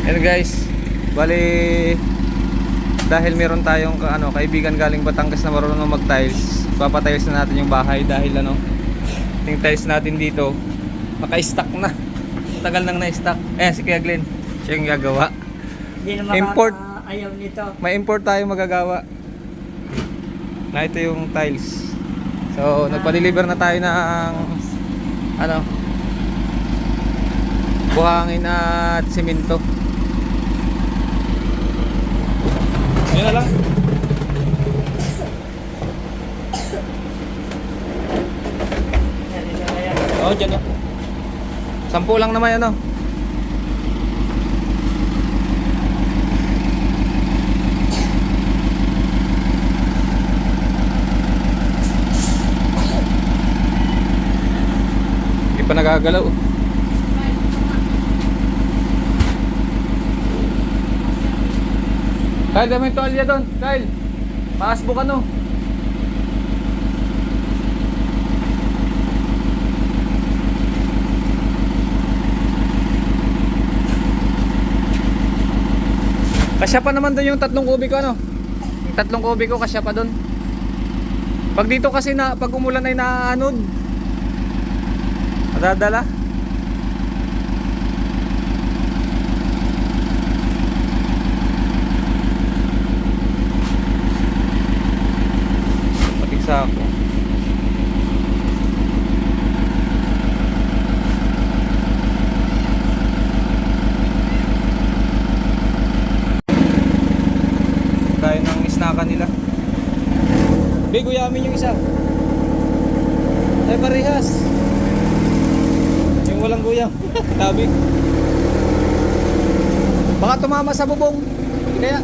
Ayan guys, bali dahil meron tayong kaibigan galing Batangas na marunong mag-tiles, papatiles na natin yung bahay dahil yung tiles natin dito naka-stock na. Tagal nang na-stock. Si Kuya Glenn, siya yung gagawa. Hindi na Import. ayaw nito. May import tayo magagawa. Na ito yung tiles. So, nagpa-deliver na tayo ng buhangin at simento. Yun na lang. Oo, dyan o. 10 lang naman yan o. Hindi pa nagagalaw. Kyle, dami yung tuwalya doon. Kyle, paasbo ka no. Kasya pa naman doon yung 3 kubiko ano. Yung 3 kubiko kasya pa doon. Pag dito kasi pag umulan ay naaanod. Madadala. Sako. Tayo ng isnakan nila. Guyamin yung isa. Ay parehas. Yung walang guyam. Tabi. Baka tumama sa bubong. Kaya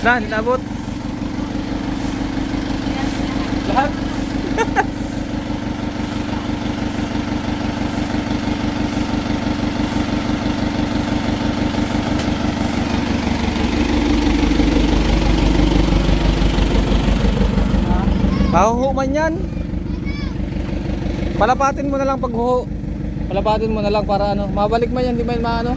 saan? Inabot? Lahat? Pahuho man yan. Palapatin mo na lang paghuho. Palapatin mo na lang para mabalik man yan, di man maano.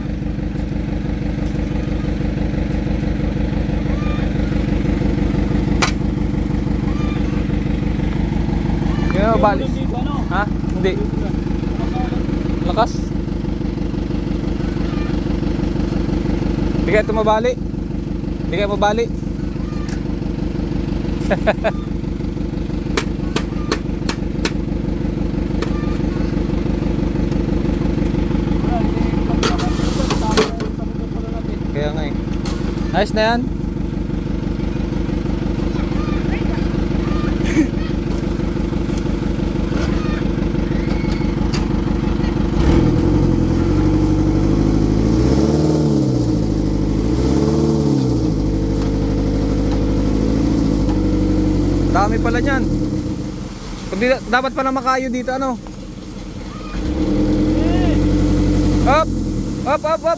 Kaya mabali. Ha? Hindi. Lakas. Hindi kaya ito mabali. Hindi kaya mabali. Kaya nga eh. Ayos na yan. Dami pala niyan. Dapat pala makayo dito Up! Up, up, up!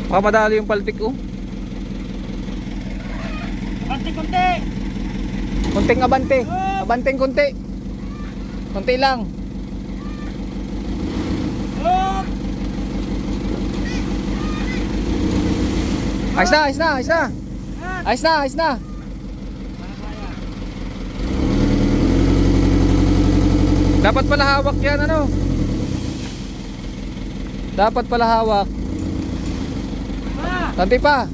Baka madali yung paltik oh. Konti-konti. Kunting abante. Abanteng kunti. Kunti lang. Ayos na, ayos na, ayos na. Ayos na, ayos na. Dapat pala hawak yan Dapat pala hawak. Tanti pa.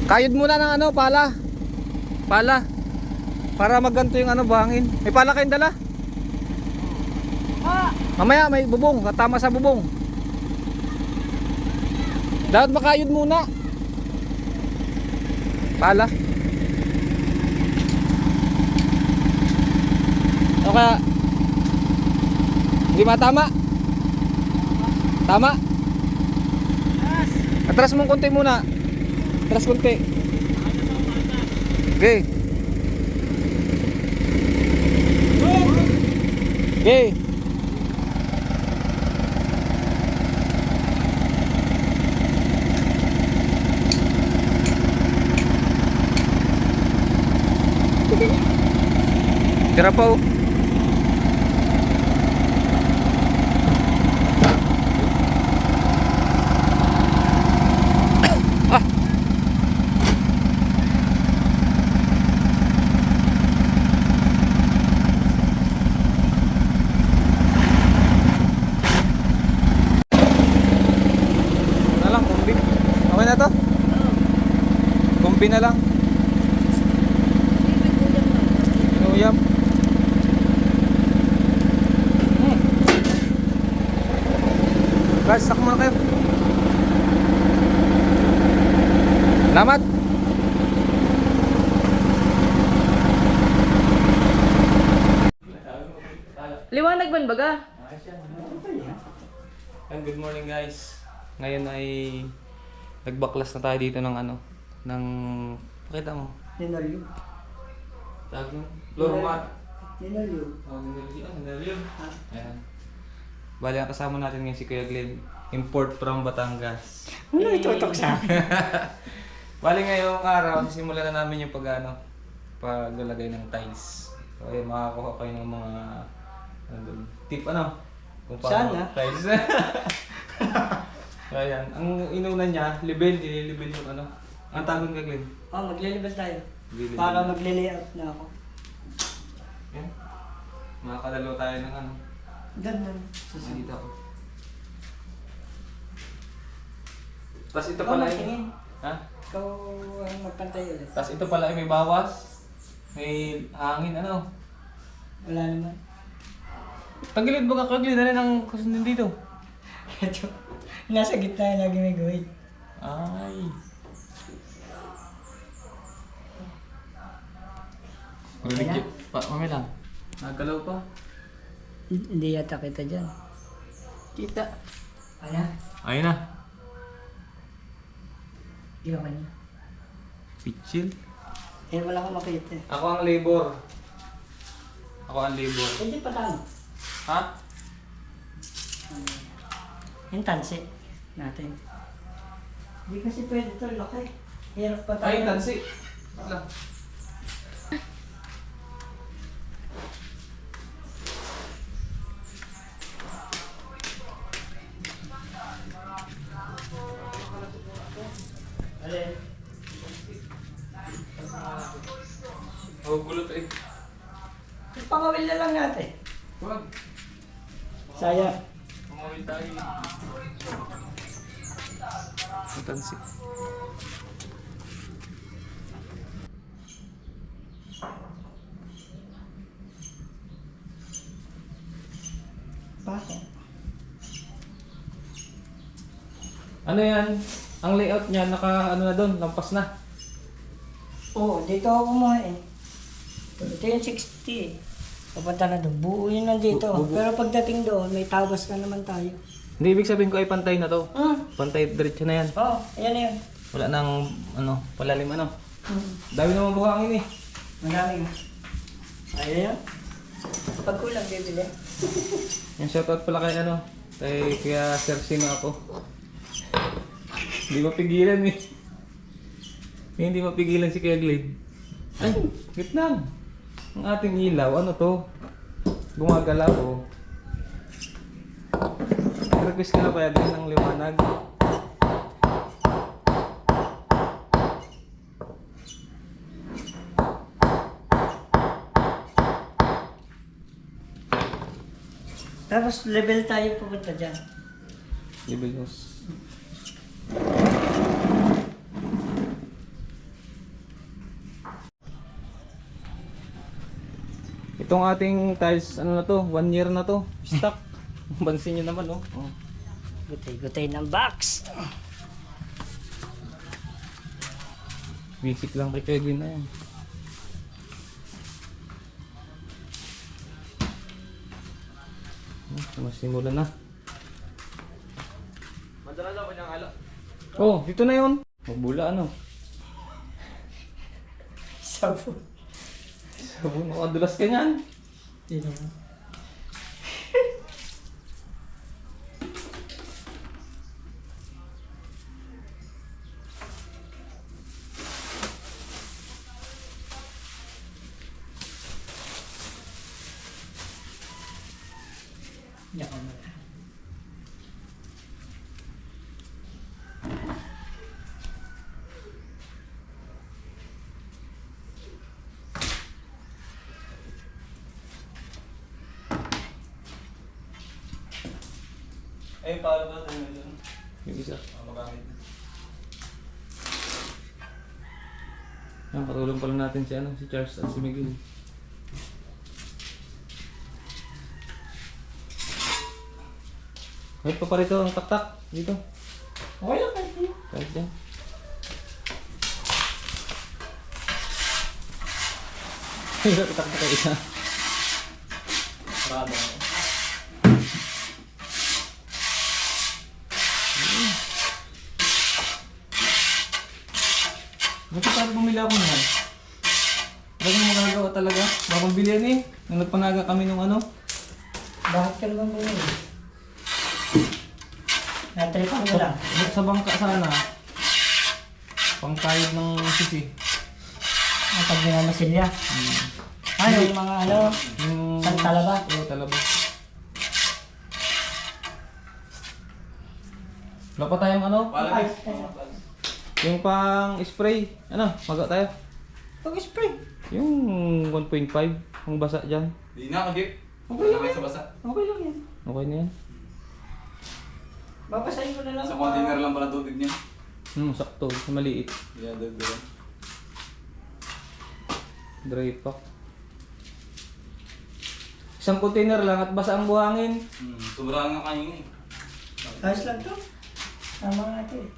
Kayod muna ng pala. Pala. Para magganto yung buhangin. May pala kayong dala? Mamaya may bubong, tama sa bubong. Dapat makayod muna. Pala. O kaya, hindi matama. Tama. Atras mong konti muna. Atras konti. Okay. Okay. Tira pa oh. Ah. Na lang, kumbi. Okay na to? Kumbi na lang. Inuyam. Guys, saka muna kayo. Salamat. Liwanag man baga? And good morning guys. Ngayon ay nagbaklas na tayo dito ng ano, ng pakita mo. Ninolyo. Tawag mo? Floor mat. Ninolyo. Oh, ninalyo. Ayan. Bali, ang kasama natin ngayon si Kuya Glenn. Import from Batangas. Ano itutok sa akin? Bali, ngayong araw, sisimulan na namin yung paglalagay ng tiles. So, ayun, makakuha kayo ng mga tip ano? Kung paano Sana. tiles. Ayan, ang inuna niya, dinilibel yung ano. Ang tawag ka, Glenn? Oh, maglilibel tayo. Maglilibel. Para magliliat na ako. Yan. Makakadalo tayo ng ano. Ganda. Dito ako. Tapos ito Ikaw pala magtingin. Ha? Ikaw ang magpantay ulit. Tapos ito pala ay may bawas. May hangin ano. Wala naman. Tagilid ba ka kagli? Dali ng kusundin dito. Ito. Nasa gitna yung lagi may guhit. Ay. Rinig pa, mami lang. Nagalaw pa. Hindi yata kita dyan. Kita. Ano? Ayun na. Di ba kanya? Pitchil. Eh, wala akong makita. Ako ang labor. Ako ang labor. Hindi pa tama. Ha? Yung tansi natin. Hindi kasi pwede ito, laki. Hirap pa tayo. Ay, tansi. Wala. Alin? Oh, gulot eh. Pangawil na lang natin. Wag. Sayang. Pumawil tayo. Ang tansi. Bakit? Ano yan? Ang layout niya, naka ano na doon, lampas na. Oo, dito ako kumuha eh. Ito yung 60 eh. Papunta na doon. Buo yun nandito. Pero pagdating doon, may tabas na naman tayo. Hindi, ibig sabihin ko ay pantay na to. Pantay, diretso na yan. Oo, ayan na yun. Wala nang, ano, palalim ano. Hmm. Dami naman buhangin eh. Marami nga. Ayan yun. Pag kulang, bibili. Yung shoutout pala kay ano, kay Kuya Sir Sino ako. Hindi mapigilan eh. Hindi mapigilan si Kuya Glade. Ay, gitna. Ang ating ilaw, ano to? Gumagalaw oh. Request ka na kaya din ng liwanag. Tapos level tayo pupunta dyan. Level news. Itong ating tiles, ano na to, 1 year na to, stock. Bansin nyo naman, oh. Oh. Gutay-gutay ng box. Basic lang kay Kevin na yan. Masimulan na. Madala ba niyang ala? Oh, dito na yun. Magbula ano? Sabon. Sabon, makadulas ka niyan. Hindi naman. Yan mo na. Eh, paano ba tayo dun? Yung isa. Magamit. Yan, patulong pala natin si Charles at si Miguel. Kahit pa pa rito ang taktak. Dito. Okay lang kayo. Kahit dyan. Hirap itaktak ka isa. Parado. Bakit parang bumili ako naman? Bakit magagawa talaga? Bakong bilihan eh. Nung nagpanaga kami nung ano. Bakit ka naman bumili? Natripan mo lang. Sa bangka sana. Pangkayod ng sisi. Ang pag minamasilya. Ano yung mga ano? Yung... Saan talaba? Oo, talaba. Wala pa tayong ano? Ay, Yung pang spray. Ano? Maga tayo. pag-spray. Yung 1.5. Ang basa dyan. Di na, okay. Okay lang yan. Sa basa. Okay lang yan. Okay na yan. Babasahin ko na lang. Sa container lang pala tubig niya. Sakto. Maliit. Yeah, dagdagan. Dry pack. Isang container lang at basa ang buhangin. Sobrang nga kanina eh. Ayos lang to. Tama nga ito eh.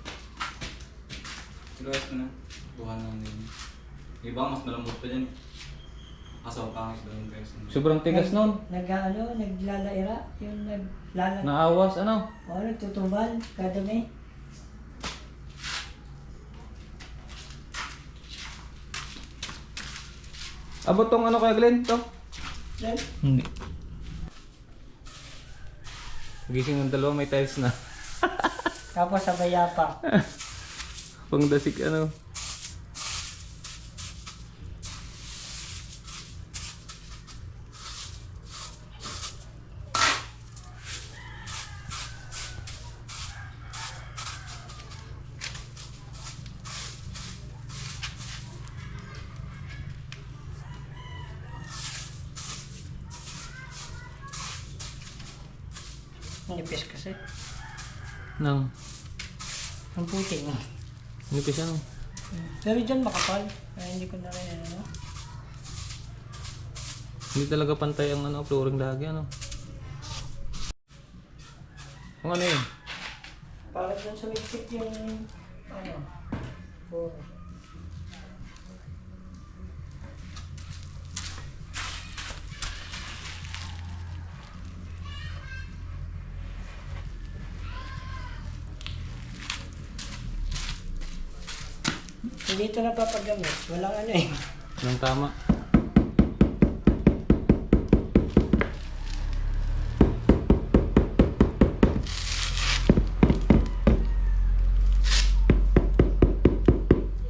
Pero ayos ko na. Buhan lang din. Ibang mas malambot pa dyan eh. Kaso pangit ba yung guys? Sobrang tigas nun. Naglalaira. Yung naglalag. Naawas ano? Oo, nagtutubal. Kadami. Abot tong ano kaya Glenn? To? Yan. Hindi. Gising ng dalawa may tiles na. Tapos sabay yapa. Pangdasik ano. Nipis kasi. Nang. Ang puti nga. Nipis ano? Pero dyan makapal. Kaya hindi ko na rin ano. Hindi talaga pantay ang ano, flooring lagi ano. Kung ano yun? Para dyan sumiksik yung ano. Buro. Hindi ito napapagamit. Walang ano eh. Nang tama.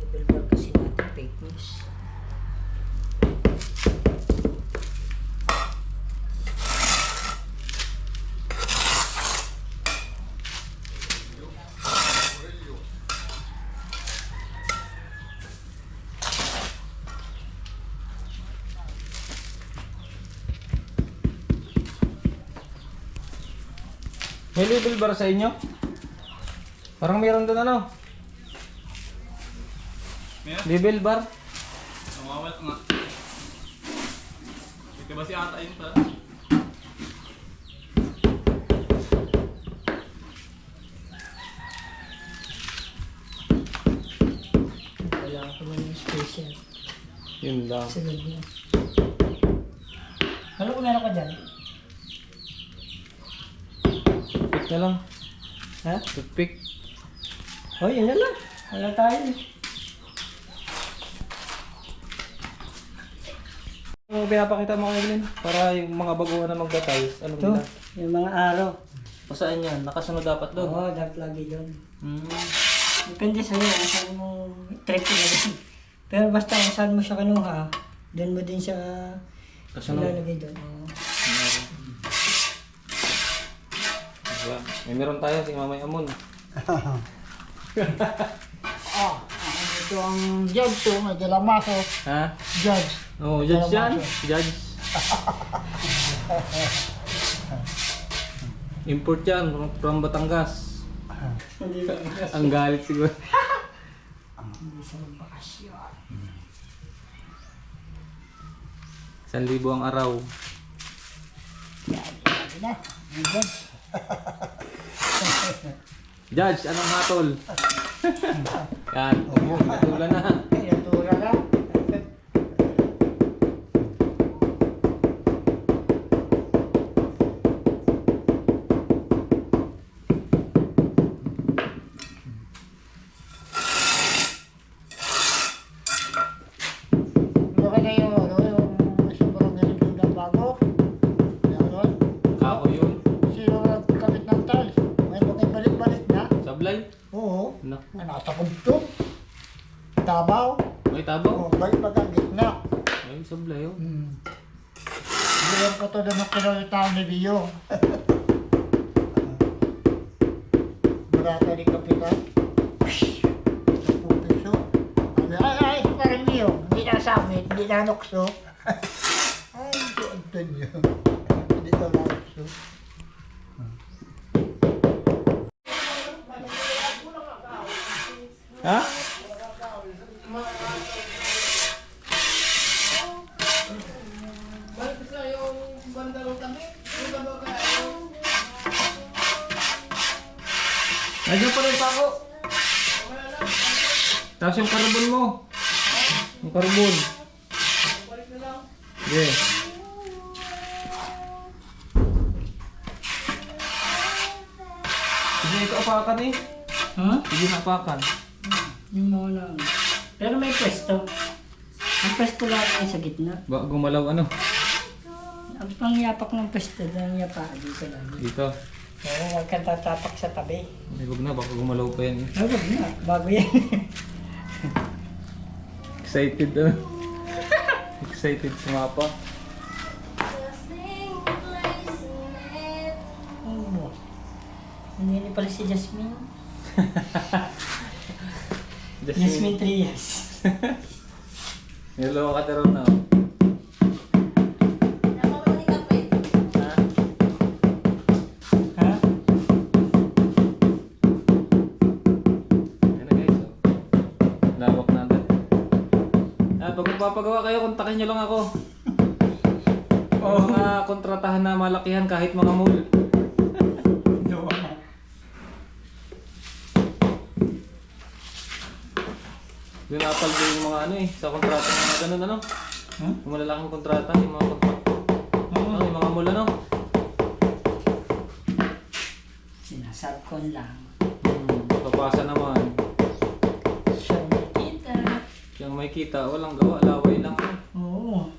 Level bar kasi natin fake news. May label bar sa inyo? Parang meron doon ano? Meron? Label bar? Namawal nga. Ito ba si ata yun pa? Wala ko man yung special. Yun lang. Sunod niya. Ano kung meron ka dyan? na lang. Ha? Toothpick. Oh, yun na lang. Wala tayo. Ano pinapakita mo kay Evelyn? Para yung mga baguhan na magda-tiles, ano Ito, nila? yung mga araw. O saan yan? Nakasunod dapat doon? Oo, dapat lagi doon. Hmm. Depende sa'yo kung saan mo trip mo doon. Pero basta kung saan mo siya kinuha, doon mo din siya Kasunod. ilalagay doon. Oo. Diba? May meron tayo si Mamay Amon. Ito ang judge to, may dalamaso. Ha? Judge. Oh, judge yan? Judge. Import yan from Batangas. Hindi ba? Ang galit siguro. Hindi sa bakasyon. 1,000 ang araw. Sabi na, ang judge. Judge, anong hatol? Yan. Natulan na. Pinatura na. Laki na yung ano, yung sobrang ganito na bago. Yan yun. Ako yun. Sino nagkabit ng tiles? May balik-balik na. Sablay. Oo. No. Nakatagumto. Tabaw. May tabaw. Oo, balik-balik ang gitna. Ay, sablay oh. Hindi ko to na kinalitaw ni Dio. Marata ni Kapitan. 10 piso. Ay, parang Dio. Hindi na samit, hindi na nukso. Ay, ito Antonio. Hindi na nukso. Ha? Nandiyan pala yung pako. Tapos yung karbon mo. Yung karbon. Yeah. Sige, ito apakan eh. Ha? Sige na apakan. Yung mga na. Pero may pwesto. Ang pwesto lang ay sa gitna. Ba, gumalaw ano? Ang pangyapak ng pwesto ng yapa dito lang. Dito. Oo, huwag kang tatapak sa tabi. Ay, huwag na, baka gumalaw pa yan eh. Ay, huwag na. Bago yan. Excited ano? Excited sumapa. Oo. Hindi ni pala si Jasmine. Jasmine Trias. Niloko ka rin na. Oh. Ha? Ha? Yan na guys. Oh. Lawak natin. Pag magpapagawa kayo, kontakin nyo lang ako. Mga kontratahan na malakihan kahit mga mall. Binapal ko yung mga ano eh, sa kontrata ng mga ganun ano. Yung malalaking kontrata, yung mga kontrata. Ano, yung mga mall ano. Sinasabkon lang. Papasa naman. Siya nakita. Siyang may kita, walang gawa, laway lang. Oo.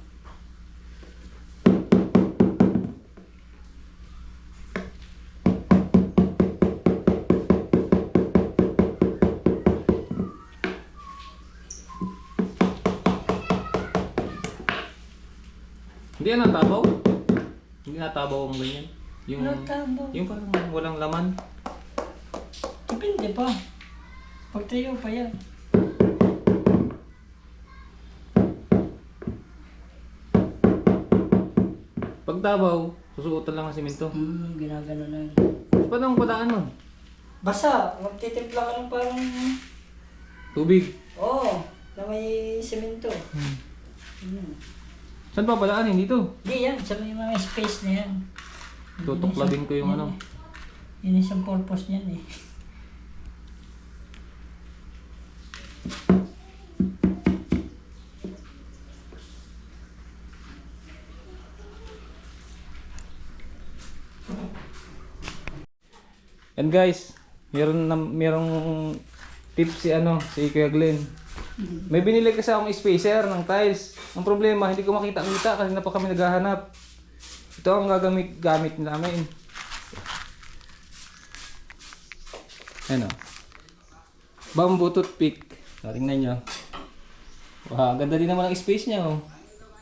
Hindi yan natabaw? Hindi natabaw ang ganyan? Yung, Natabaw. yung parang walang laman. Depende pa. Pag tayo pa yan. Pag tabaw, susuotan lang ang simento. Ginagano na. Paano ang padaan nun? Basta, magtitimpla ka ng parang... Tubig. Oo, na may semento. Saan pa padaanin? Dito. Hindi yan, sa may mga space na yan. Tutuklabin ko yung Yan ano. eh. Yun isang purpose niyan eh. And guys, merong tips si Kuya Glenn. May binili kasi akong spacer ng tiles. Ang problema, hindi ko makita-kita kasi na pa kami naghahanap. Ito ang gamit namin. Ano? Bamboo toothpick. Tingnan nyo. Wow, ganda din naman ang space niya, oh.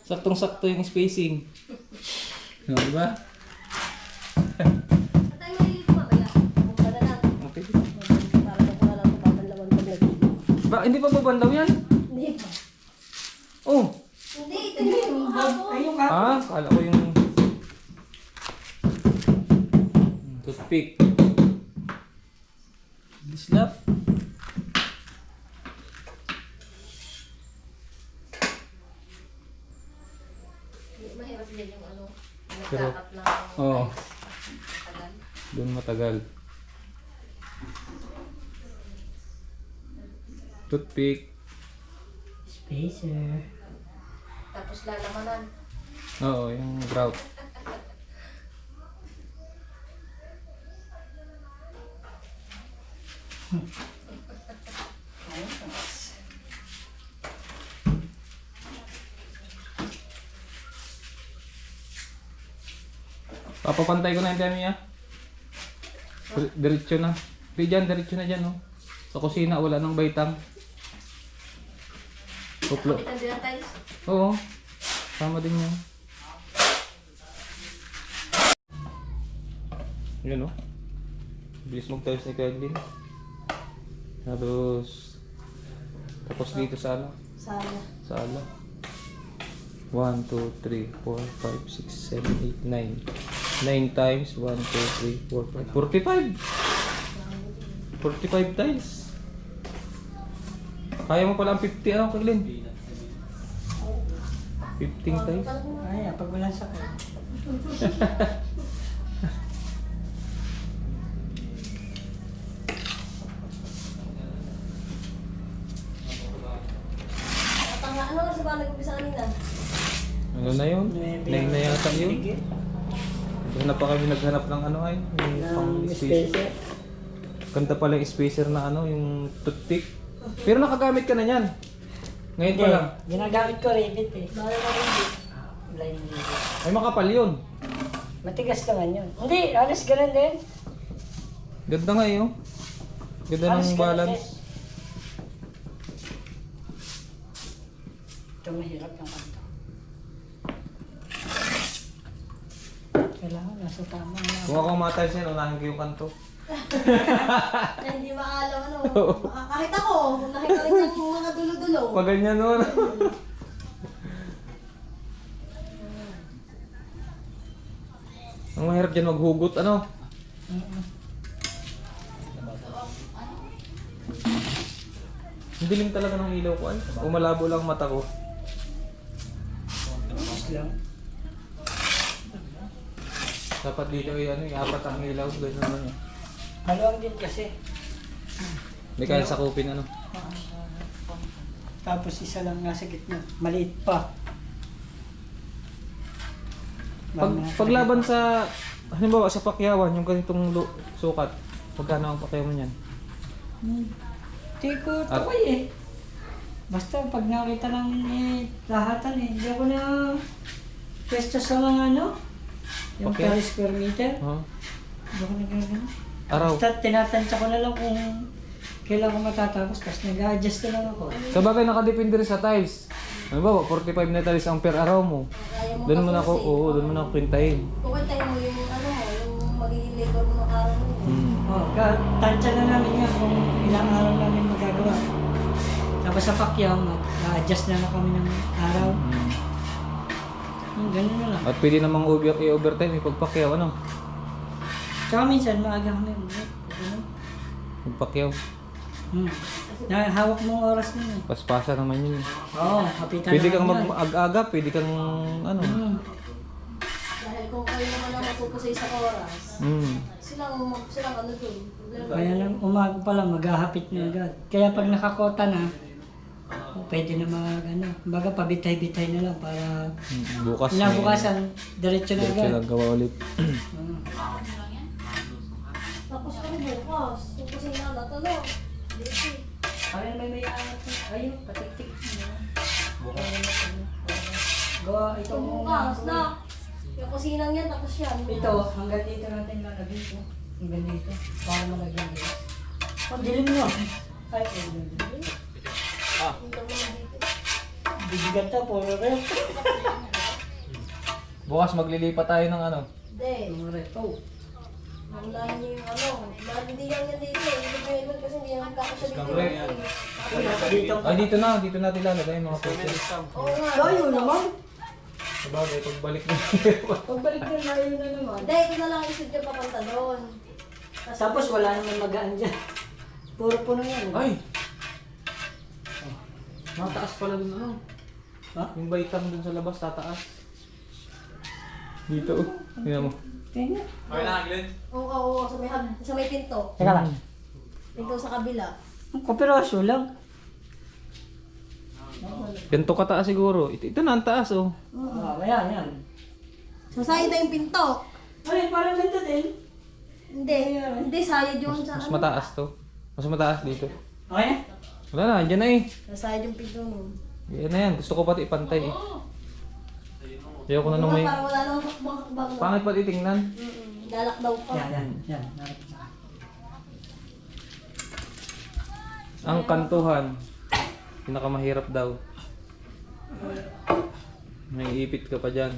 Saktong-sakto yung spacing. Diba? Patay mo yung ba ya? Para lang. Okay. Para ko na lang papanlawan pag nag-video. Hindi pa babandaw yan? Hindi pa. Oh! Hindi, ito yung hapon. Ayun ka. Kala ko yung toothpick. Slap. Mahirap din yung Pero, nagkakap lang. Oo. Tagal. Doon matagal. Toothpick. Spacer. Tapos lalamanan. Oo, yung grout. Papapantay ko na yung Temi, ah. Diretso na. Diretso na dyan, oh. Sa kusina, wala nang baitang. Kuplo. Kapitan din ang tiles. Oo. Tama din yan. Yan, oh. Bilis mag-tiles ni Kuya Glenn. Tapos dito sa ano? Sana. Sala. 1, 2, 3, 4, 5, 6, 7, 8, 9. 9 times 1, 2, 3, 4, 5. 45! 45 tiles. Kaya mo pala ang 50 ano, Kuya Glenn? 15 tiles. Ay, pag walang sakit. Ano kasi ba nag-umpisa kanina? Ano na yun? 9 na yata yun. Sige. Doon na pa kami naghanap ng ano ay. Yung pang Ng spacer. spacer. Ganda pala yung spacer na ano, yung toothpick. Pero nakagamit ka na yan. Ngayon pa Hindi, lang. ginagamit ko Revit eh. Bala na rin. Line Revit. Ay makapal yun. Matigas naman yun. Hindi, alas ganun din. Ganda nga yun. Ganda Halos ng ganun balance. din. Ito mahirap yung kanto. Kailangan nasa tama na. Kung ako matayos yan, unahin ko yung kanto. Na hindi maalam ano. Kahit ako, nakita rin yung mga dulo-dulo. Pag ganyan nun. Ang mahirap dyan maghugot, ano? Ang dilim talaga ng ilaw ko ay. Umalabo lang mata ko. Tapos lang. Dapat dito ay ano, apat ang ilaw. Ganyan naman yun. Maluwang din kasi. Hindi kaya sakupin ano. Tapos isa lang nasa gitna. Maliit pa. Paglaban sa, halimbawa sa pakyawan, yung ganitong sukat, magkano ang pakyawan yan? Hindi ko tukoy eh. Basta pag nakita lang lahatan eh. Hindi ako na pwesto sa mga ano. Yung Okay. per square meter. Huh? Hindi ako nagagano. Araw. Basta tinatansya ko na lang kung kailan ko matatapos. Tapos nag-adjust na lang ako. Sa bagay nakadepende rin sa tiles. Halimbawa, 45 na tiles ang per araw mo. Kaya mo Doon mo na ako, tapusin. oo, doon mo na ako pintayin. Kung tayo mo yung ano mo, yung magiging labor mo ng araw mo. Oh, tansya na namin yan kung ilang araw namin magagawa. Tapos sa pakyaw, na-adjust na lang kami ng araw. Ganun na lang. At pwede namang i-overtime, ipagpakyaw, ano? Tsaka minsan maaga kami ulit. Ganun. Pagpakyaw. Hawak mong oras nun eh. Paspasa naman yun. Oo, kapitan Pwede kang namin yan. mag-aga, pwede kang ano. Dahil kung kayo naman ang matupusay sa oras, silang ano dun. Kaya lang umaga pa lang, maghahapit na agad. Kaya pag nakakota na, pwede na baga pabitay-bitay na lang para Bukas inabukasan, diretso na Diretso agad. lang gawa ulit. Tapos kami bukas. Yung kusina na to, no? Dito. Ay, may angat. Ayun, patik-tik. Gawa, ito Ito bukas na. Yung kusinang yan, tapos yan. Ito, hanggang dito natin lalagyan ko. Hanggang dito. Para malagyan dito. Ang dilim nyo. Ay, dilim. Yung dalawa dito. Bibigat na, puro rin. Bukas maglilipat tayo ng ano. Hindi. Mga reto. Mamulahin niyo yung ano. Hindi lang yan dito. Hindi kasi hindi naman kakasya dito. Scambler yan. Dito. Ay, dito natin lalagay yung mga photos. Oo nga. Layo naman. Sabagay, pagbalik na. Pagbalik na layo na naman. Hindi, ito na lang isip niya papunta doon. Tapos wala naman magaan dyan. Puro puno yan. Ay! Mataas pala dun ano. Ha? Yung baitang dun sa labas, tataas. Dito oh. Tingnan mo. Tingnan. Okay na, Glenn? Oo, sa may pinto. Teka lang. Pinto sa kabila. Ang kapiraso lang. Ganito kataas siguro. Ito na ang taas oh. Ayan. So, sayad na yung pinto. Ay, parang ganito din. Hindi, sayad yung sa Mas mataas to. Mas mataas dito. Okay? Wala na, andyan na eh. Sayad yung pinto nun. Yan na yan. Gusto ko pati ipantay eh. Ayoko na nung may... Para wala nang hakbang-hakbang. Pangit pati tingnan. Lalak daw pa. Yan. Ang kantuhan. Pinakamahirap daw. May ipit ka pa dyan.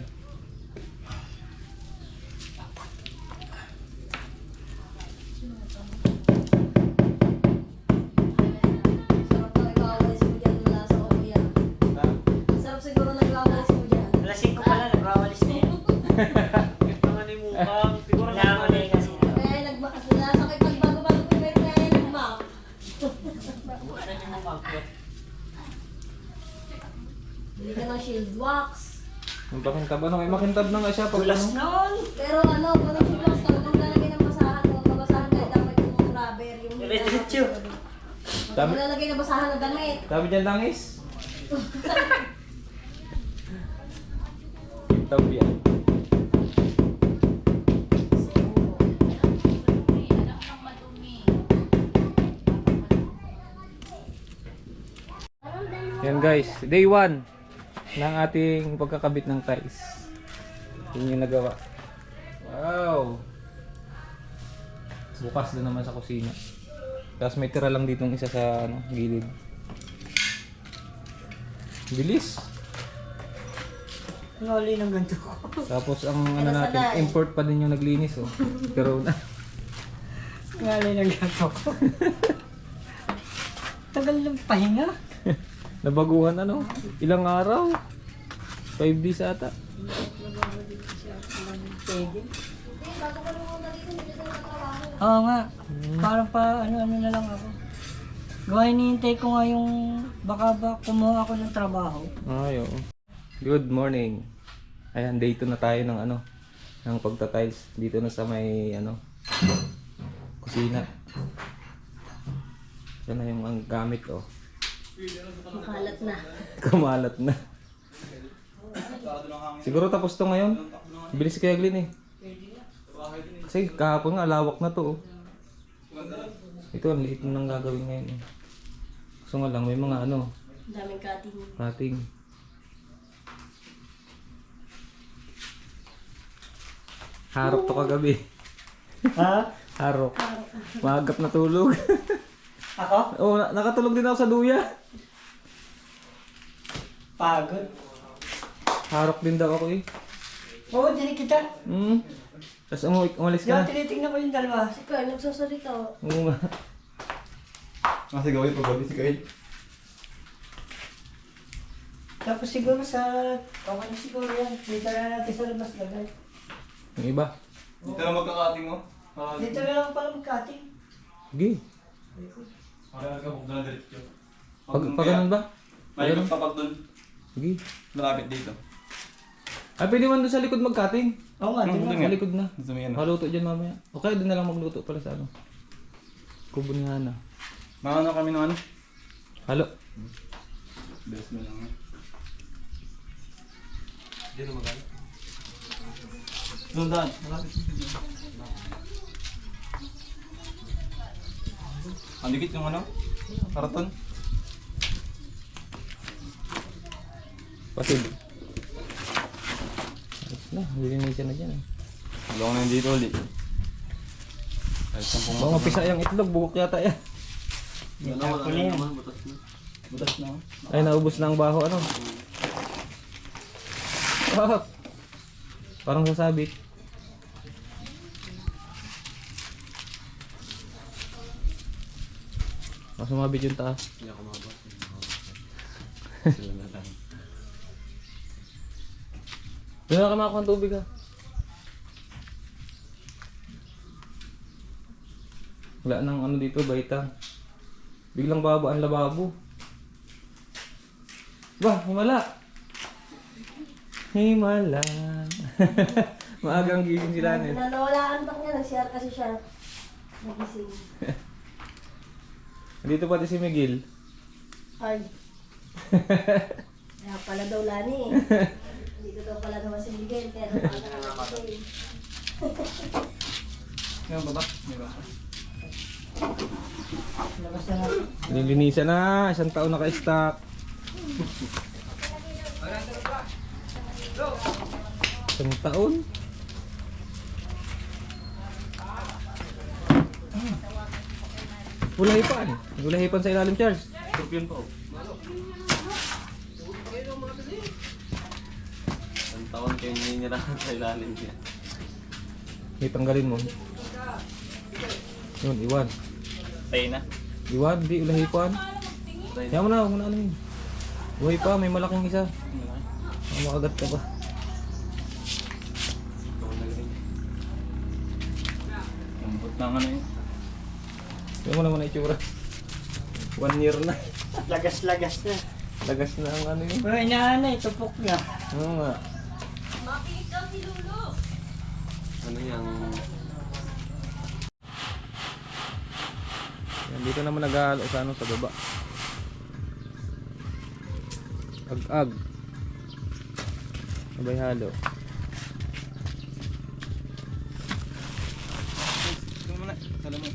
Sarap na nagwawalis mo dyan mula sa kuya. Sarap siguro nagwawalis mo dyan. Lasing ko pala, nagwawalis na yan. Naman na yung kasi. Kaya nasakit pag bago-bago ko may kaya nagmap. Hindi ka ng shield wax. Yung makintab ano? May makintab na nga siya. Pag Tulas ano. noon. Pero ano, kung ng shield wax ka, huwag mong lalagay ng basahan. Kung mabasahan ka, dapat yung rubber. Yung Diretso. Huwag mong lalagay ng basahan na damit. Sabi dyan langis. Kintab yan. Yan guys, day 1 ng ating pagkakabit ng tiles. Yun yung nagawa. Wow! Bukas na naman sa kusina. Tapos may tira lang dito isa sa ano, gilid. Bilis! Ngali ng ganito ko. Tapos ang ano natin, import pa din yung naglinis oh. Pero na. Ngali ng ganito ko. Tagal ng pahinga. Nabaguhan ano? Ilang araw? 5 days ata. Pwede. Bago ka nung muna dito, hindi ka nakatrabaho. Oo nga. Parang pa ano na lang ako. Gawa hinihintay ko nga yung baka ba kumuha ako ng trabaho. Ay, oo. Good morning. Ayan, day 2 na tayo ng ano, ng pagta-tiles dito na sa may ano, kusina. Yan na yung ang gamit oh. Makalat na. Kumalat na. Siguro tapos to ngayon. Bilis kaya Glenn eh. Kasi kahapon nga lawak na to oh. Ito ang liit na nang gagawin ngayon eh. So nga lang may mga ano, Daming cutting. cutting. Harap to kagabi. Ha? Harap. Maagap na tulog. Ako? Oo, nakatulog din ako sa duya. Pagod. Harap din daw ako eh. Oo, dili kita. Tapos umalis ka Diyan na. tinitingnan ko yung dalawa. Si Carl, nagsasalita. Oo nga. Kasi gawin pag gabi si Kyle. Tapos siguro sa... Okay na siguro yan. Dito na natin sa labas lagay. Yung iba. Dito na magkakating mo. Dito na lang pala mag-cutting. Sige. Parang ka bukdo na diretso. Pag ganun ba? Malikot pa pag doon. Sige. Malapit dito. Ay, pwede man doon sa likod mag-cutting. Oo nga, Doon dito Sa na. likod na. Gusto mo yan. Maluto dyan mamaya. Okay, doon na lang magluto pala sa ano. Kubo ni Hana. Makano kami ng ano? Halo. Best mo lang. Diyan na magano. Doon daan. Malapit. Ang dikit yung ano? Karaton? Pasid. Ayos na, lilinisan na dyan. Wala ko na yung dito ulit. Ay, sampung Baka mapisa yung itlog, bukok yata yan. Ako na yan. butas na. Ay, naubos na ang baho, ano? Ah, parang sasabit. Mas sumabit yung taas. Hindi ako mabas. Sila na lang. Wala ka makakuha ng tubig ha. Wala nang ano dito, baita. Biglang baba ang lababo. Bah, himala! Himala! Maagang gising sila eh. Nawalaan pa niya, nag-share kasi siya. Nagising. Dito pati si Miguel. Ay. Kaya pala daw Lani eh. Dito daw pala naman si Miguel, kaya daw pala naman Ngayon ba ba? May ba? Labas na natin. Nilinisan na, isang taon naka-stock. Isang taon? Wala hipan. Wala hipan sa ilalim, Charles. Scorpion pa oh. Ang taon kayo ninirahan sa ilalim niya. Itanggalin mo. Yun, iwan. Tayo na. Iwan, di wala hipan. Kaya mo na, huwag mo na ano yun. Buhay pa, may malaking isa. Makagat ka pa. Lambot na nga na yun. Kaya mo naman na itsura. 1 year na. Lagas-lagas na. Lagas na ang ano yun. Pero inaanay, tupok niya. Oo nga. Ano yung... Yan, dito naman naghahalo sa ano, sa baba. Ag-ag. Sabay halo. Ito mo na. Salam mo.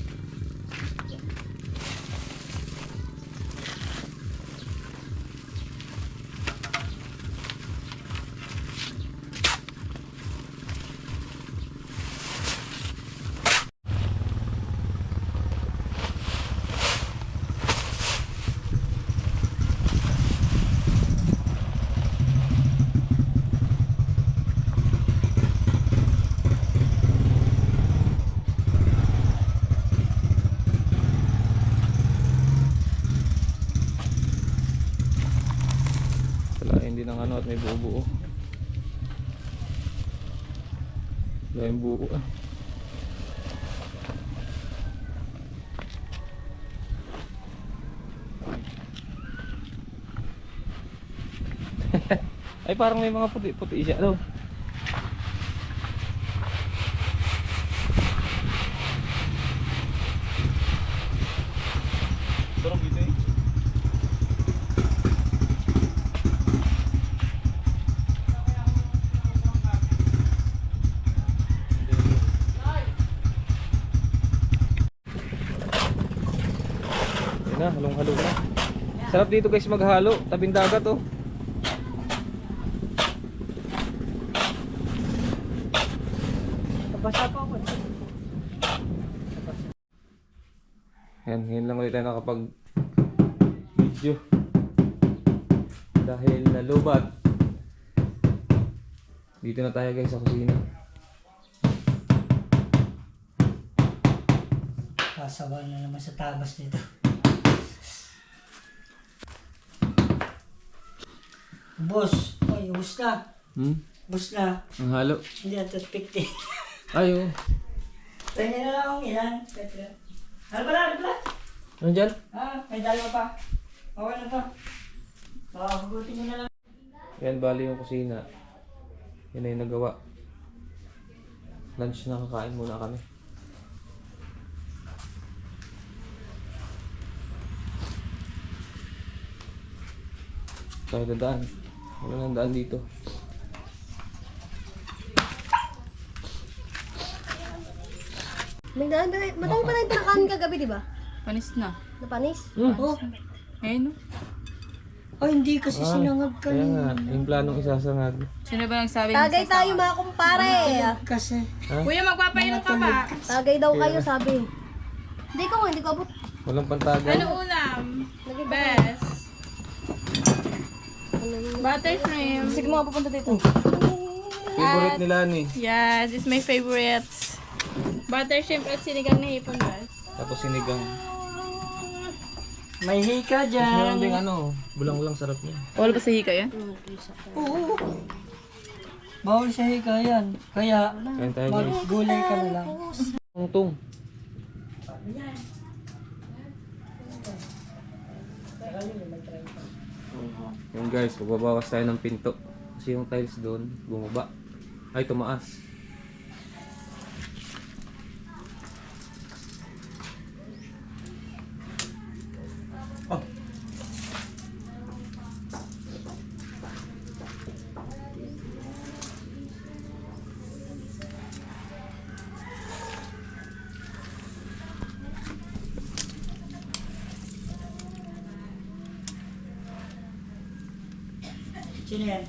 Salain din ang ano at may buo-buo. Wala yung buo ah. Ay parang may mga puti-puti siya daw. Sarap dito eh. Yan na, halong-halo na. Sarap dito guys maghalo, tabing dagat oh. Kabasa pa ako. Yan, ngayon lang ulit tayo nakapag video. Dahil nalubat. Dito na tayo guys sa kusina. Kasawa na naman sa tabas nito. Boss, ay, ubus na. Ubus na. Ang halo. Hindi ang toothpick din. Ay oh. Pwede na lang akong ilan. Ano ba na? Ano ba? Ano dyan? Ah, may dalawa pa. Okay na to. Pakagutin mo na lang. Yan bali yung kusina. Yan na yung nagawa. Lunch na kakain muna kami. Tayo dadaan. Wala nang daan dito. Madami pa tayong pinakain kagabi, di ba? Panis na. Napanis? Oh, Ayun. ay hindi kasi sinangag Kaya nga, kanina. yung planong isasangag. Sino ba nagsabi? Tagay tayo mga kumpare. Kasi, Kuya, magpapainom ka ba? Tagay daw kayo sabi. Hindi ko abot. Walang pantagal. Ano ulam? Best. Butter shrimp. Sige mga pupunta dito. Favorite nila ni. Yes, it's my favorites. Butter shrimp at sinigang na hipon, best. Tapos sinigang. may hika Tapos meron dyan. ding ano, bulang-bulang sarap niya. Wala ba sa hika yan? Oo. Bawal sa hika yan. Kaya, Kain tayo guys. maggulay ka na lang. Tungtong. Yun guys, magbabawas tayo ng pinto. Kasi yung tiles doon, bumaba. Ay, tumaas. Sino yan?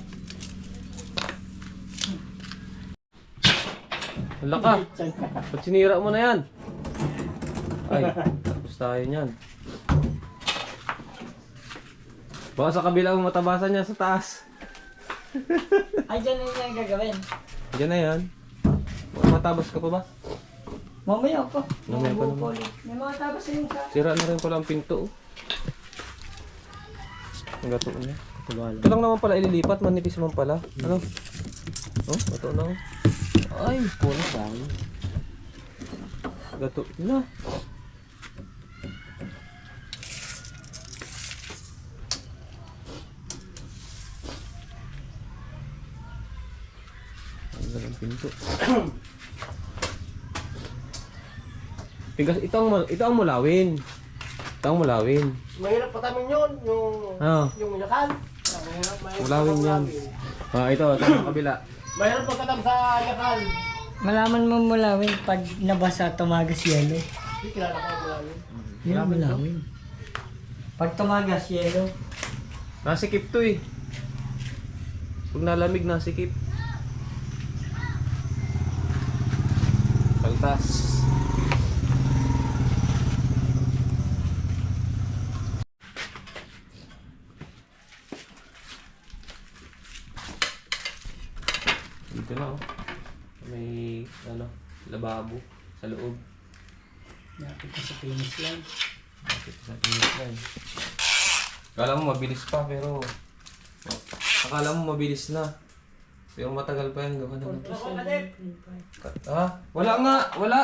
Wala ka. Ba't sinira mo na yan? Ay, tapos tayo niyan. Baka sa kabila mo matabasan niya sa taas. Ay, dyan na yung gagawin. Diyan na yan. Baka matabas ka pa ba? Mamaya pa. Mamaya pa naman. May mga tapos yung sa... Sira na rin pala ang pinto. Ang gato niya. Ito lang naman pala ililipat, manipis man pala. Ano? Oh, gato na. Ay, pula tayo. Gato na. Ang galang pinto. Tigas, ito ang mulawin. Ito ang mulawin. Mahirap patamin yun, yung Ah, yakal. mulawin yan. Ah, ito sa kabila. Mahirap pagkatam sa yakal. Malaman mo mulawin pag nabasa tumagas yelo. Hindi kilala ko yung mulawin. Yun mulawin. Pag tumagas yelo. Nasikip to eh. Pag nalamig, nasikip. Paltas. Dito na oh. May ano, lababo sa loob. Napit ka sa finish line. Bakit sa finish line? Akala mo mabilis pa pero akala mo mabilis na. Pero matagal pa yan. Gawa naman. Ah, wala nga, wala.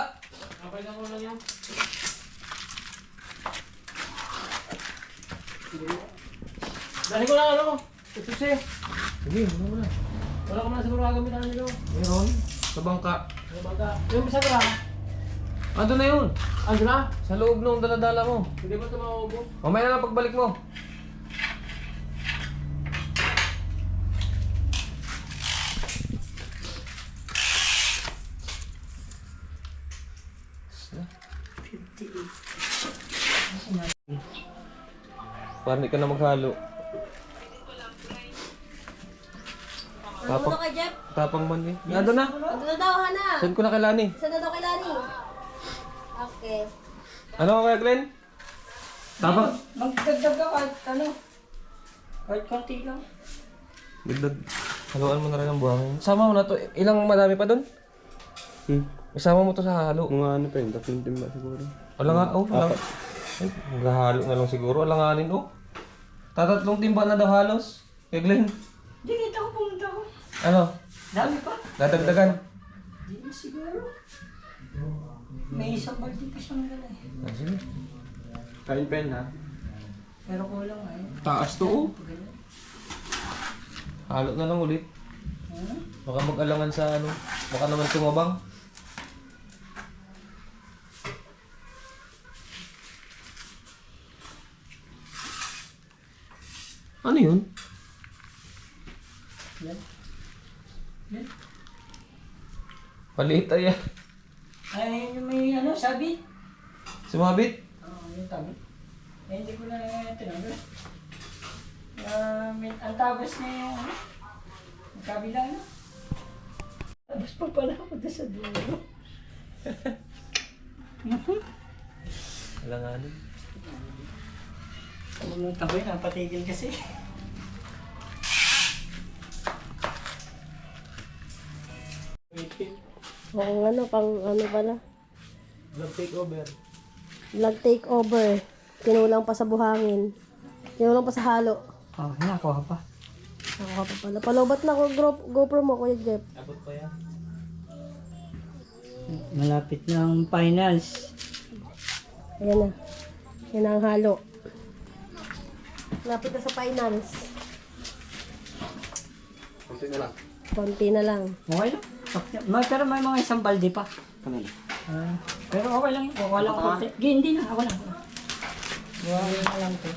Dali ko lang ano, susi. Sige, wala mo na. Wala ko na siguro gagamitan nito. Meron. Sa bangka. Yung isa ka, Ando na yun. ano na? Sa loob nung daladala mo. Hindi ba ito mauubo? Mamaya na lang pagbalik mo. Parang di ka na maghalo. Ano mo kay Jeff? Tapang man eh. Ando na. Ano na daw, Hana? Send ko na kay Lani. Saan na daw kay Lani? Okay. Ano ka kaya Glenn? Tapang. Magdagdag ka kahit ano. Kahit konti lang. Dagdag. Haluan mo na rin ang buhangin. Sama mo na to. Ilang madami pa doon? Isama mo to sa halo. Mga ano pa yun, 3 timba siguro. Wala nga, oh. Wala. Ay, maghahalo na lang siguro. Alanganin, oh. Tatatlong timba na daw halos. Kay Glenn. Di kita ko pumunta ko. Ano? Dami pa. Dadagdagan. Di na siguro. May isang baldi pa siyang dala eh. Ah, sige. Kain pen ha? Pero kulang eh. Taas to, oh. Halo na lang ulit. Baka mag-alangan sa ano. Baka naman tumabang. Ano yun? Yan. Yan. Paliit ay Ay, yung may ano, sabit. Sumabit? Oo, yung tabi. hindi ko na tinanggal. Ang tabas na yung ano? Ang kabila na. Tabas pa pala ako doon sa dulo. Wala nga ano. Pumunta ko yun, napatigil kasi. Oo, ano, pang ano pala. Vlog takeover. Vlog takeover. Kinulang pa sa buhangin. Kinulang pa sa halo. Oh, nakuha pa. Nakuha pa pala. Palobat na ko GoPro mo, Kuya Jeff. Abot pa yan. Malapit na ang finals. Ayan na. Yan na ang halo. Lapit na sa finals. Konti na lang. Konti na lang. Okay lang. Pero may mga isang balde pa. Kanina. Pero okay lang yun. Wala akong konti. Hindi na. Ako lang. Wala na lang ito.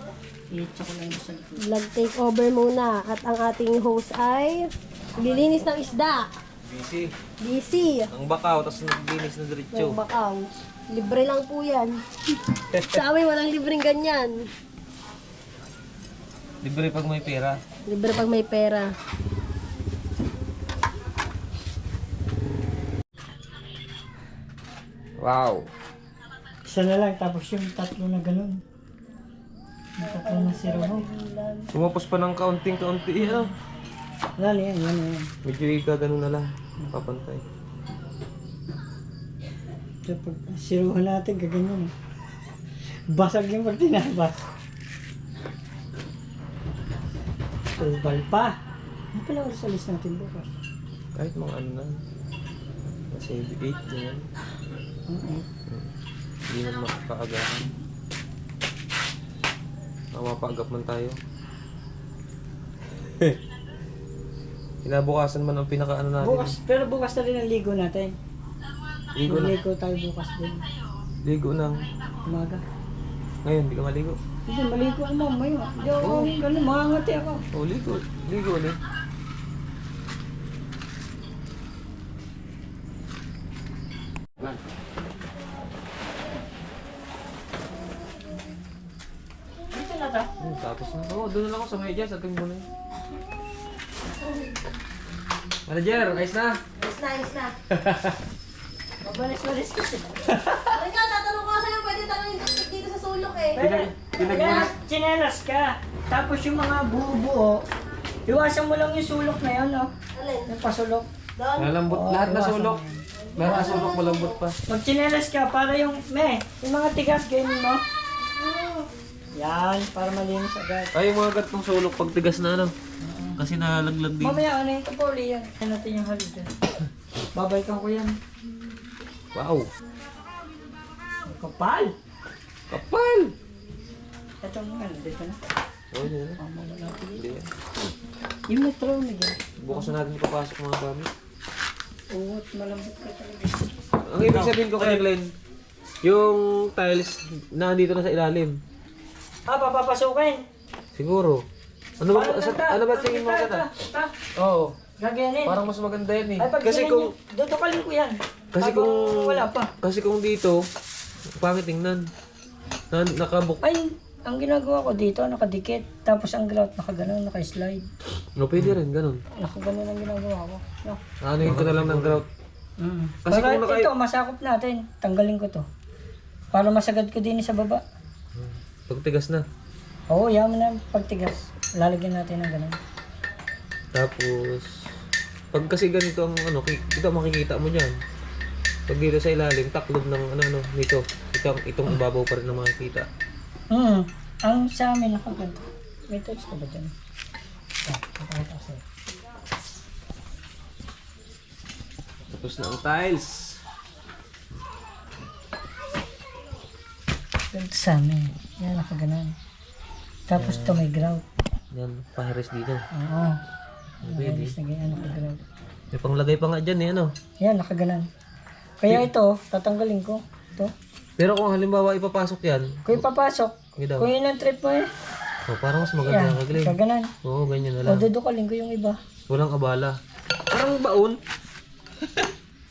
I-check ko lang sa likod. Vlog takeover muna. At ang ating host ay lilinis ng isda. Busy. DC. Ang bakaw, tapos naglinis na diretso. Yung bakaw. Libre lang po yan. Sa amin walang libreng ganyan. Libre pag may pera. Libre pag may pera. Wow. Isa na lang. Tapos yung tatlo na ganun. Yung tatlo na siruho. Sumapos pa ng kaunting-kaunti. Ano? Wala na yan. Yan na yan. Medyo ganun na lang. Papantay. So, pag siruho natin, gaganyan eh. Basag yung pag tinabas. Tulbal pa. Ano pala oras alis natin bukas? Kahit mga ano na. Kasi 8 na yan. Hindi na makakaagahan. Mapapaagap man tayo. Kinabukasan man ang pinaka-ano natin. Bukas, pero bukas na rin ang ligo natin. Ligo na. Ligo tayo bukas din. Ligo nang. Umaga. Ngayon, hindi ka maligo. Hindi, maligo ako mamaya. Hindi ako ganun, mangangati ako. Oh, ligo. Ligo ulit. Dito na ta. Tapos na. Oo, doon na lang ako sa medyas. Ating muna yun. Manager, ayos na. Nice na. Mabalis-balis kasi. Halika, tatanong ko sa'yo. Pwede tanongin dito sa sulok eh. Kaya chinelas ka. Tapos yung mga buo-buo, iwasan mo lang yung sulok na yun, no? Alin? Yung pasulok. Doon? Malambot. Lahat na sulok. Meron na sulok, malambot pa. Pag chinelas ka, para yung, yung mga tigas, ganyan mo. Yan, para malinis agad. Ay, yung mga gatong sulok pag tigas na ano. Kasi nalalaglag din. Mamaya, ano yung kapuli yan? Kaya natin yung halid dyan. Babalikan ko yan. Wow. Kapal! Kapal! Ito mo nga, dito na. Oo, yun na. Mamaya natin. Hindi yan. Yung metro, medyo. Bukas na natin ipapasok mga gamit. Oo, malambot ka talaga. Ang ibig sabihin ko kay Glenn, yung tiles na andito na sa ilalim. Papapasukin! Siguro. Ano ba tingin mo maganda? Oo. Gagayanin. Parang mas maganda yan eh. Ay, pag Kasi kung dudukalin ko yan. kasi Habang kung wala pa. Kasi kung dito, pangit tingnan. Nakabuk. Ay, ang ginagawa ko dito, nakadikit. Tapos ang grout, nakaganon, naka-slide. No, pwede rin ganun. Nakaganon ang ginagawa ko. No. Anuhin ko na lang ng grout. Kasi Kasi kung ito, masakop natin. Tanggalin ko to. Para masagad ko din sa baba. Pag tigas na. Oo, yaman na pagtigas. Lalagyan natin ng ganun. Tapos pag kasi ganito ang ano, ito makikita mo diyan. Pag dito sa ilalim, taklob ng ano nito. Itong ibabaw pa rin na makikita. Ang sa amin nakaganto. May touch ka ba dyan? Nakakita ko sa'yo. Tapos na ang tiles. Ganito sa amin. Yan, nakaganon. Tapos ito may grout. Yan, pahiris dito. Oo. Pwede. Alis na ganyan, nakagrout. May panglagay pa nga dyan eh, ano. Yan, nakaganon. Kaya ito, tatanggalin ko. Ito. Pero kung halimbawa ipapasok yan, Kung ipapasok, okay daw. kung yun ang trip mo eh. Oh, parang mas maganda Yan, ang kaglim. kaganon. Oo, ganyan na O, lang. dudukalin ko yung iba. Walang abala. Parang baon.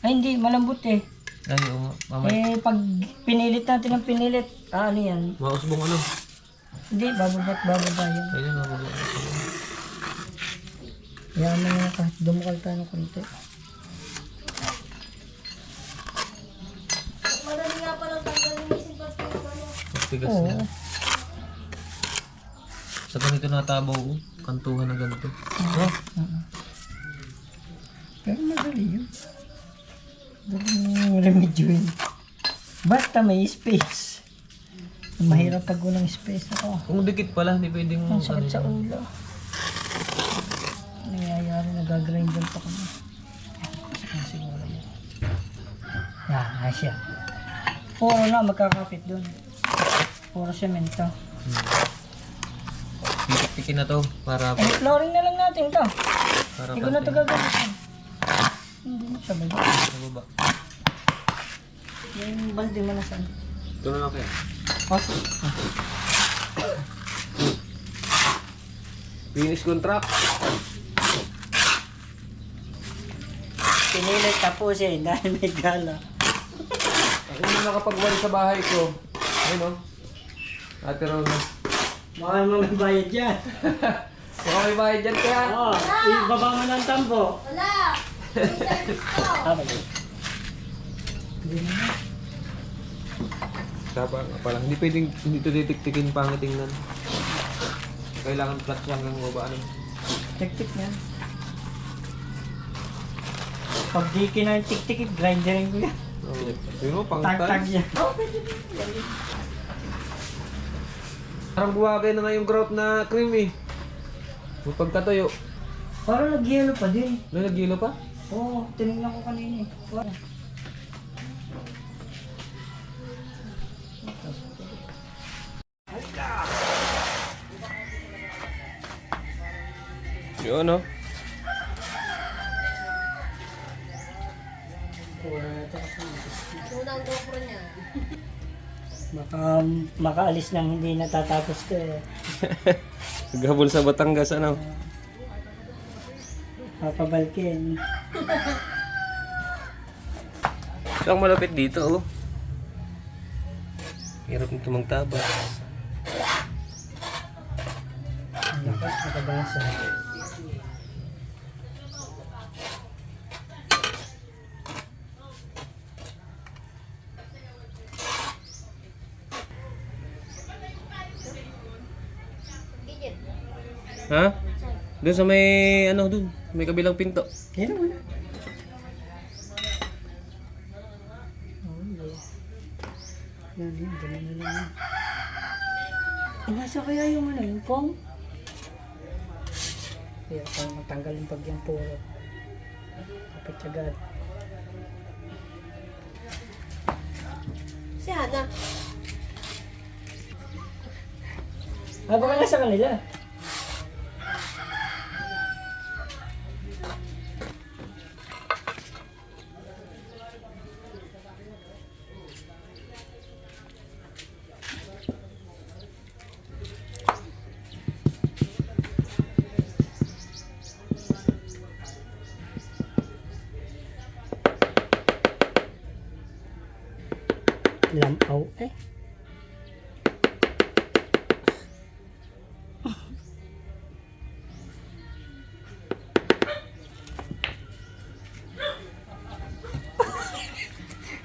Ay, hindi, malambot eh. Ay, oo nga. Mamaya. Pag pinilit natin ang pinilit, ano yan? Mausbong ano. Hindi, bababa yun. Ayun, mababa. Yaman na kahit dumukal tayo ng konti. Madali nga palang tanggalin yung simpas ko yung ano. Tigas Oo. na. Sa ganito natabaw ko. Kantuhan na ganito. Oh. Pero madali yun. Daling remedyo yun. Basta may space. Mahirap pag walang space ako. Kung dikit pala, hindi pwedeng... Ang sakit sa ulo. Nangyayari, nagagrinder pa kami. Masakit siguro yun. Yan, ayos yan. Puro na magkakapit doon. Puro semento. Tikin na to para Eh, flooring na lang natin to. para Hindi ko na ito gagamitin. Hindi na siya ba? sa baba. Yung balde mo na saan? Ito na lang kaya. Okay. Finish contract. Pinilit tapos eh, dahil may gala. Ako na nakapag-wali sa bahay ko. Ayun o. Ate Rona. Baka mo may bayad dyan. Baka may bayad dyan kaya. Oo, ibaba mo ng tambo. Wala! May service ko. Balik. Hindi na. Tapa nga pala. Hindi pwedeng hindi ito titiktikin pangit tingnan. Kailangan flat siya hanggang baba. Ano? Tik-tik yan. Pag di kinantik-tik, grinderin ko yan. Oh. Pero pang Tag-tag tiles. yan. Parang buwagay na nga yung grout na cream eh. Yung pagkatayo. Parang nag-yellow pa din. Nagigilo pa? Oo, tinignan ko kanina eh. Parang. Yun no? Unang GoPro niya. Baka makaalis nang hindi natatapos to eh. Gabol sa Batangas ano? Papabalkin. Ito ang malapit dito oh. Hirap nito magtabas. Lakas, nakabasa. Gigit. Ha? Doon sa may ano doon, may kabilang pinto. Yan naman. Yan, ganun na lang. Nasa kaya yung ano, yung foam? Kaya para matanggal yung pagyang puro. Kapit agad. Si Hana. Baka nasa kanila. Lamaw eh.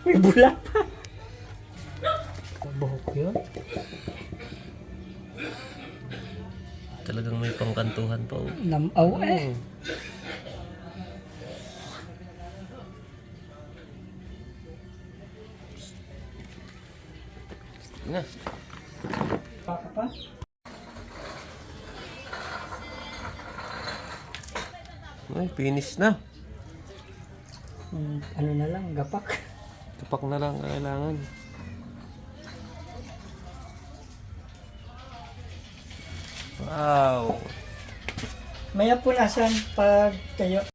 May bula pa. Buhok yun. Talagang may pangkantuhan pa oh. Lamaw eh. Na. Paka pa. Ay, finish na. Ano na lang, gapak. Tupak na lang kailangan. Wow. Maya punasan pag tayo.